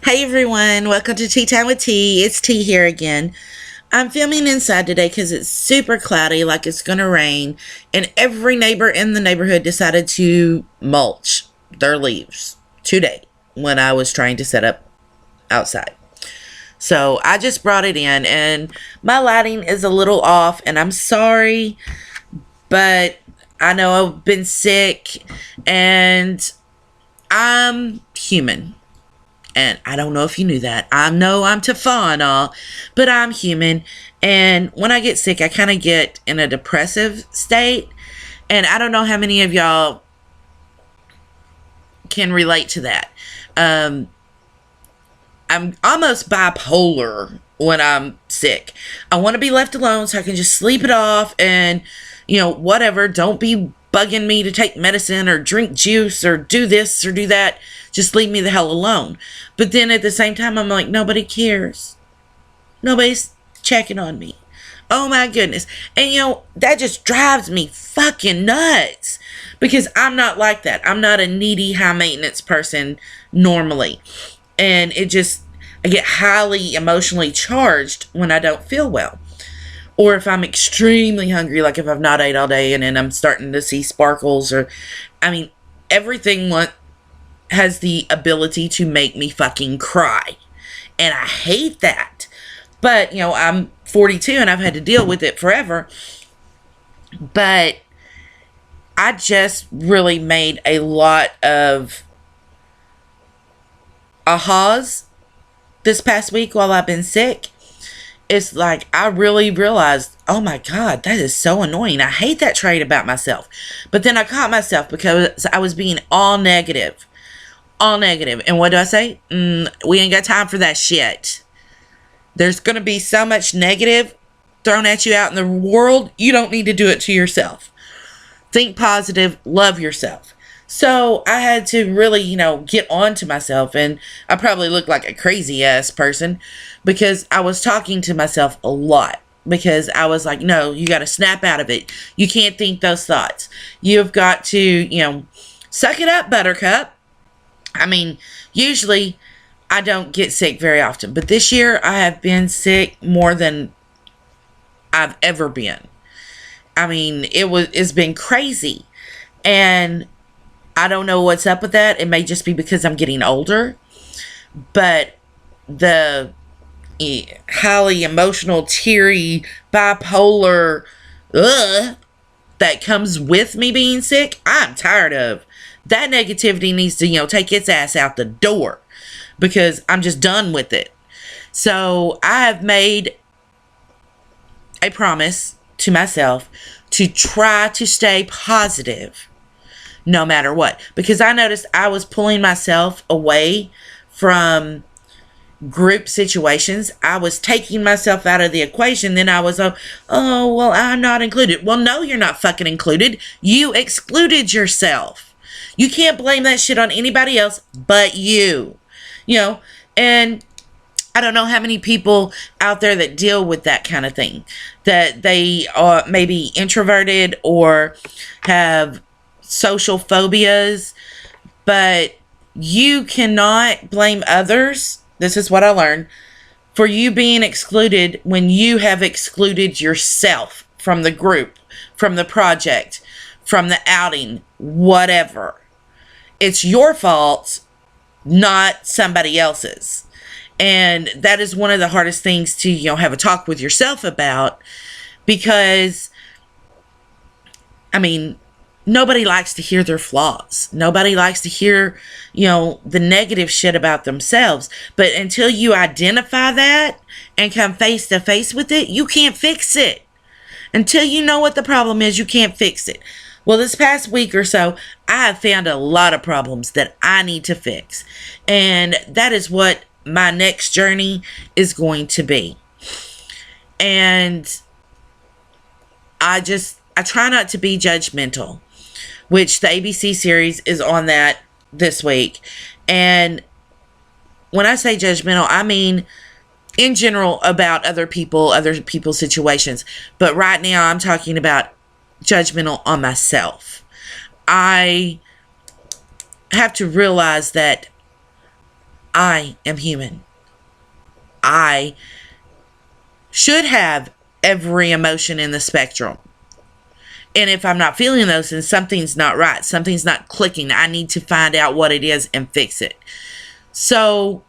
Hey everyone, welcome to Tea Time with Tea. It's Tea here again. I'm filming inside today because it's super cloudy, like it's going to rain, and every neighbor in the neighborhood decided to mulch their leaves today when I was trying to set up outside. So I just brought it in, and my lighting is a little off, and I'm sorry, but I know I've been sick, and I'm human. And I don't know if you knew that. I know I'm Teflon and all, but I'm human. And when I get sick, I kind of get in a depressive state. And I don't know how many of y'all can relate to that. I'm almost bipolar when I'm sick. I want to be left alone so I can just sleep it off and, whatever. Don't be bugging me to take medicine or drink juice or do this or do that. Just leave me the hell alone. But then at the same time, I'm like, nobody cares. Nobody's checking on me. Oh my goodness. And that just drives me fucking nuts. Because I'm not like that. I'm not a needy, high maintenance person normally. And I get highly emotionally charged when I don't feel well. Or if I'm extremely hungry, like if I've not ate all day and then I'm starting to see sparkles everything has the ability to make me fucking cry. And I hate that. But, I'm 42 and I've had to deal with it forever. But I just really made a lot of ahas this past week while I've been sick. It's like I really realized, oh my God, that is so annoying. I hate that trait about myself. But then I caught myself because I was being all negative. All negative. And what do I say? We ain't got time for that shit. There's going to be so much negative thrown at you out in the world. You don't need to do it to yourself. Think positive. Love yourself. So I had to really, get on to myself. And I probably look like a crazy ass person because I was talking to myself a lot. Because I was like, no, you got to snap out of it. You can't think those thoughts. You've got to, suck it up, buttercup. Usually I don't get sick very often, but this year I have been sick more than I've ever been. It's been crazy, and I don't know what's up with that. It may just be because I'm getting older, but the highly emotional, teary, bipolar, that comes with me being sick, I'm tired of. That negativity needs to, take its ass out the door because I'm just done with it. So I have made a promise to myself to try to stay positive no matter what. Because I noticed I was pulling myself away from group situations. I was taking myself out of the equation. Then I was, well, I'm not included. Well, no, you're not fucking included. You excluded yourself. You can't blame that shit on anybody else but you. And I don't know how many people out there that deal with that kind of thing. That they are maybe introverted or have social phobias. But you cannot blame others. This is what I learned. For you being excluded when you have excluded yourself from the group, from the project, from the outing, whatever. It's your fault, not somebody else's. And that is one of the hardest things to, have a talk with yourself about, because, nobody likes to hear their flaws. Nobody likes to hear, the negative shit about themselves. But until you identify that and come face to face with it, you can't fix it. Until you know what the problem is, you can't fix it. Well, this past week or so, I have found a lot of problems that I need to fix. And that is what my next journey is going to be. And I try not to be judgmental, which the ABC series is on that this week. And when I say judgmental, I mean in general about other people's situations. But right now I'm talking about judgmental on myself. I have to realize that I am human. I should have every emotion in the spectrum. And if I'm not feeling those, then something's not right. Something's not clicking. I need to find out what it is and fix it. So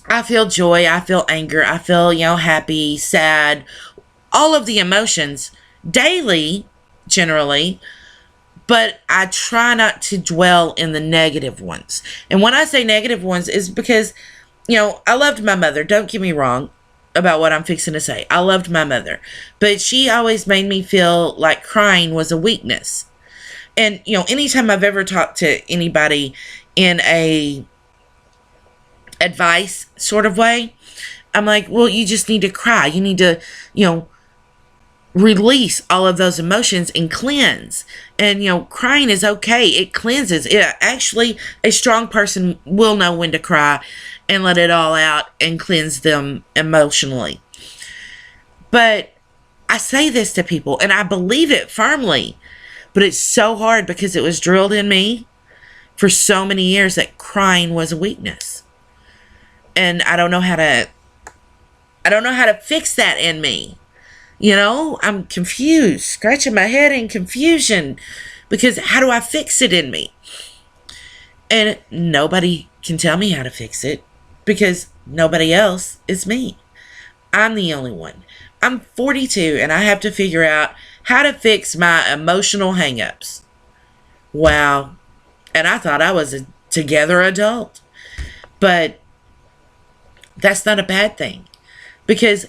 I feel joy. I feel anger. I feel, happy, sad, all of the emotions daily, generally. But I try not to dwell in the negative ones. And when I say negative ones, is because, I loved my mother. Don't get me wrong about what I'm fixing to say. I loved my mother. But she always made me feel like crying was a weakness. And, anytime I've ever talked to anybody in a advice sort of way, I'm like, well, you just need to cry. You need to, release all of those emotions and cleanse. And, crying is okay. It cleanses. Actually, a strong person will know when to cry and let it all out and cleanse them emotionally. But I say this to people and I believe it firmly, but it's so hard because it was drilled in me for so many years that crying was a weakness. And I don't know how to fix that in me. I'm confused, scratching my head in confusion because how do I fix it in me? And nobody can tell me how to fix it because nobody else is me. I'm the only one. I'm 42 and I have to figure out how to fix my emotional hangups. Wow. And I thought I was a together adult. But that's not a bad thing because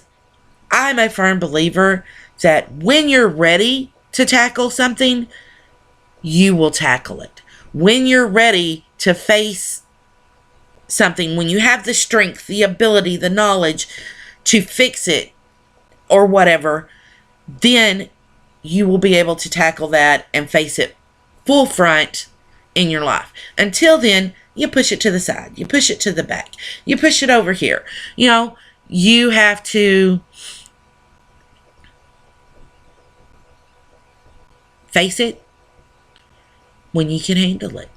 I'm a firm believer that when you're ready to tackle something, you will tackle it. When you're ready to face something, when you have the strength, the ability, the knowledge to fix it or whatever, then you will be able to tackle that and face it full front in your life. Until then, you push it to the side. You push it to the back. You push it over here. You have to face it when you can handle it.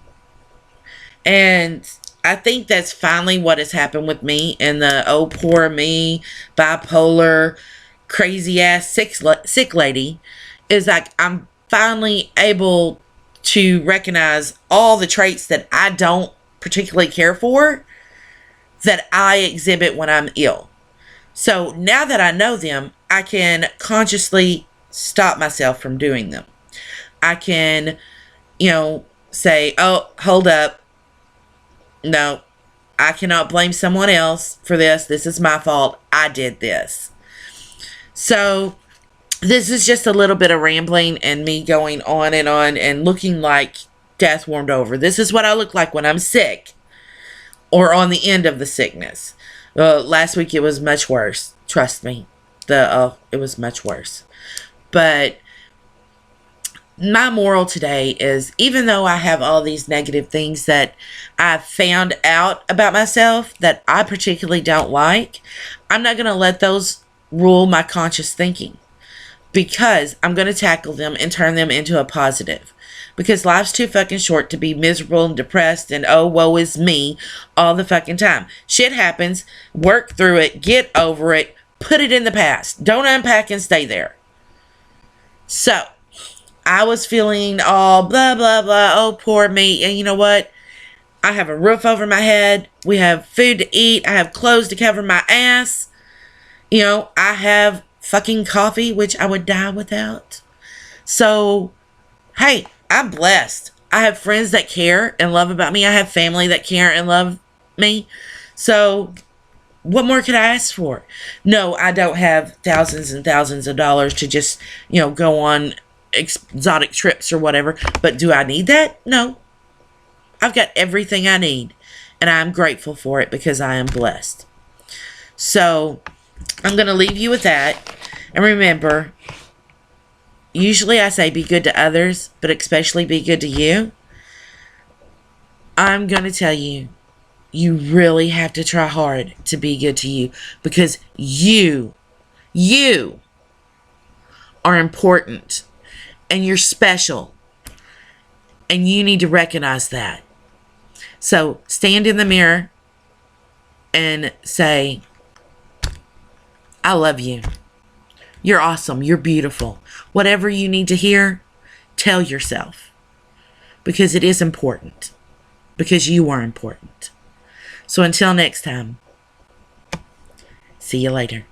And I think that's finally what has happened with me and the oh poor me, bipolar, crazy ass sick lady, is like I'm finally able to recognize all the traits that I don't particularly care for that I exhibit when I'm ill. So now that I know them, I can consciously stop myself from doing them. I can, say, oh, hold up. No, I cannot blame someone else for this. This is my fault. I did this. So this is just a little bit of rambling and me going on and looking like death warmed over. This is what I look like when I'm sick or on the end of the sickness. Last week it was much worse. Trust me. It was much worse. But my moral today is, even though I have all these negative things that I've found out about myself that I particularly don't like, I'm not going to let those rule my conscious thinking, because I'm going to tackle them and turn them into a positive. Because life's too fucking short to be miserable and depressed and oh, woe is me all the fucking time. Shit happens. Work through it. Get over it. Put it in the past. Don't unpack and stay there. So I was feeling all blah, blah, blah. Oh, poor me. And you know what? I have a roof over my head. We have food to eat. I have clothes to cover my ass. I have fucking coffee, which I would die without. So, hey, I'm blessed. I have friends that care and love about me. I have family that care and love me. So, what more could I ask for? No, I don't have thousands and thousands of dollars to just, go on exotic trips or whatever. But do I need that? No. I've got everything I need. And I'm grateful for it because I am blessed. So, I'm going to leave you with that. And remember, usually I say be good to others, but especially be good to you. I'm going to tell you, you really have to try hard to be good to you, because you are important and you're special, and you need to recognize that. So stand in the mirror and say, I love you. You're awesome. You're beautiful. Whatever you need to hear, tell yourself. Because it is important. Because you are important. So until next time, see you later.